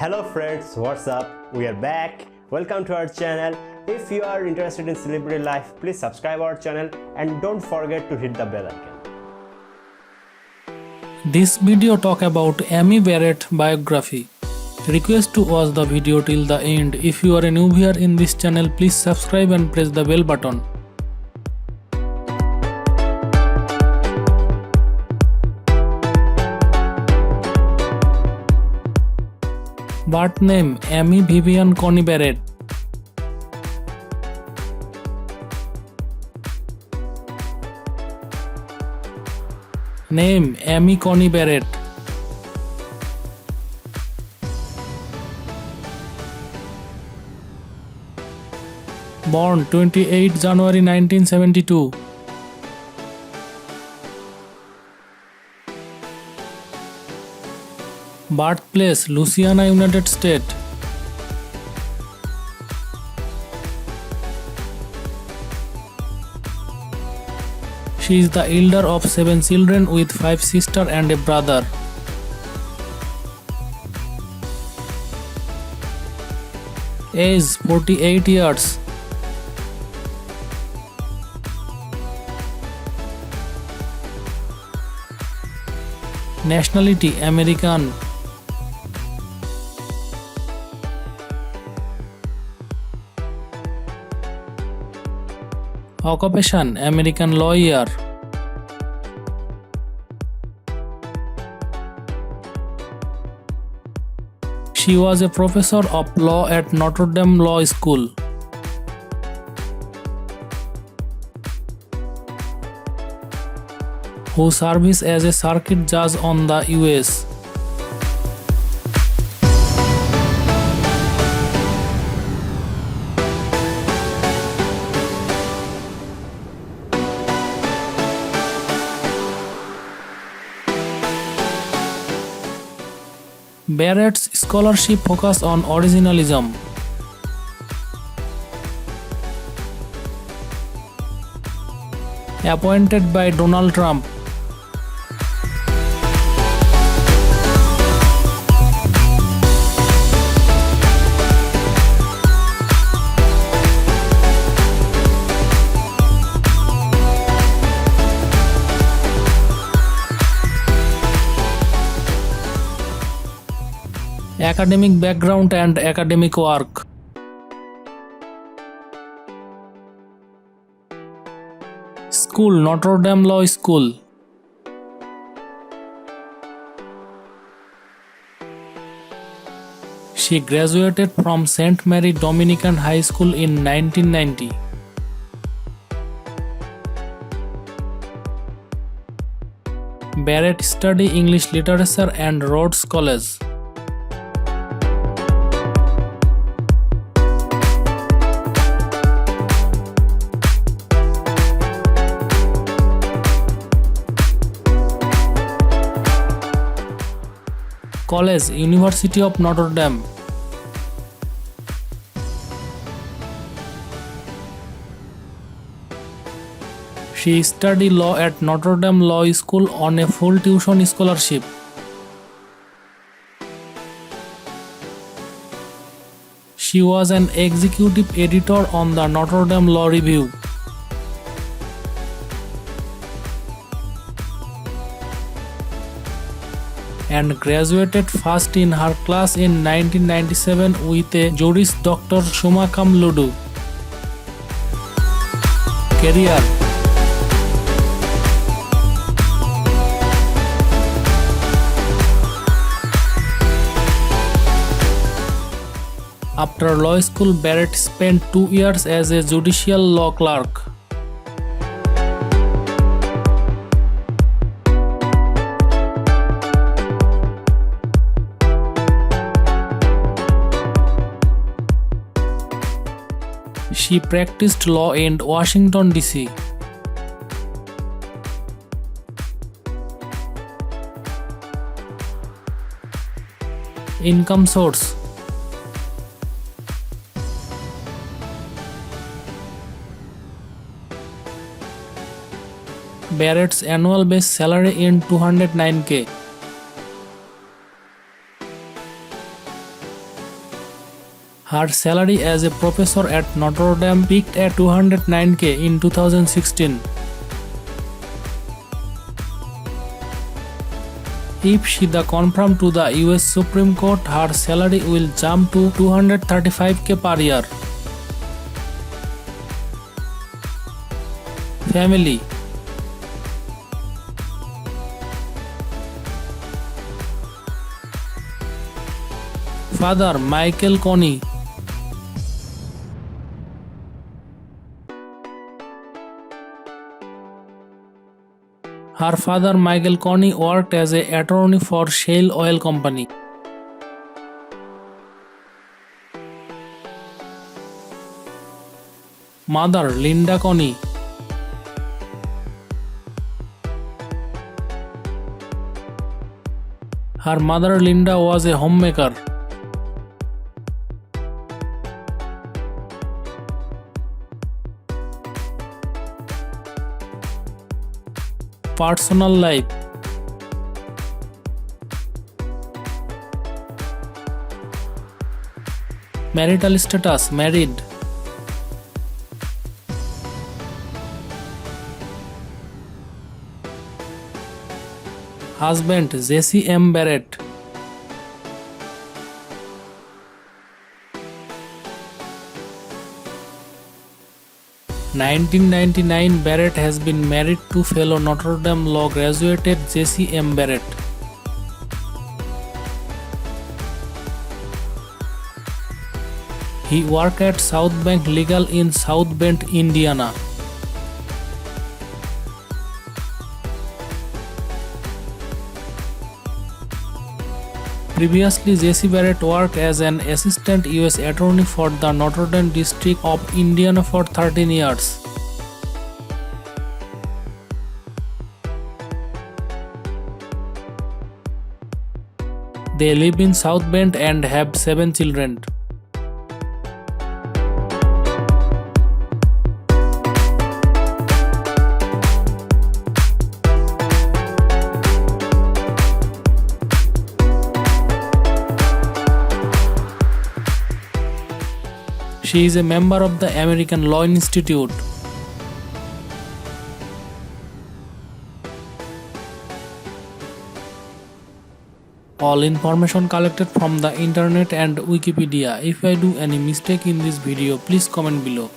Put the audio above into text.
Hello friends, what's up? We are back. Welcome to our channel. If you are interested in celebrity life, please subscribe our channel and don't forget to hit the bell icon. This video talk about Amy Barrett biography. Request to watch the video till the end. If you are a new viewer in this channel, please subscribe and press the bell button. Birth name Amy Vivian Coney Barrett. Name Amy Coney Barrett. Born 28 January 1972. Birthplace Louisiana, United States. She is the elder of 7 children with 5 sisters and a brother. Age 48 years. Nationality American. Occupation American lawyer. She was a professor of law at Notre Dame Law School. Who serves as a circuit judge on the U.S. Barrett's scholarship focus on originalism. Appointed by Donald Trump. Academic background and academic work. School Notre Dame Law School. She graduated from St. Mary Dominican High School in 1990. Barrett studied English literature and Rhodes College. College University of Notre Dame. She studied law at Notre Dame Law School on a full tuition scholarship. She was an executive editor on the Notre Dame Law Review. And graduated first in her class in 1997 with a Juris Doctor summa cum laude. Career. After law school, Barrett spent 2 years as a judicial law clerk. She practiced law in Washington, D.C. Income source. Barrett's annual base salary in $209K. Her salary as a professor at Notre Dame peaked at $209K in 2016. If she the confirmed to the US Supreme Court, her salary will jump to $235K per year. Family. Father Michael Coney. Her father Michael Coney worked as an attorney for Shell Oil Company. Mother Linda Coney. Her mother Linda was a homemaker. Personal life. Marital status: married. Husband Jesse M. Barrett. In 1999, Barrett has been married to fellow Notre Dame law graduate Jesse M. Barrett. He worked at South Bank Legal in South Bend, Indiana. Previously, Jesse Barrett worked as an assistant U.S. attorney for the Notre Dame District of Indiana for 13 years. They live in South Bend and have 7 children. She is a member of the American Law Institute. All information collected from the internet and Wikipedia. If I do any mistake in this video, please comment below.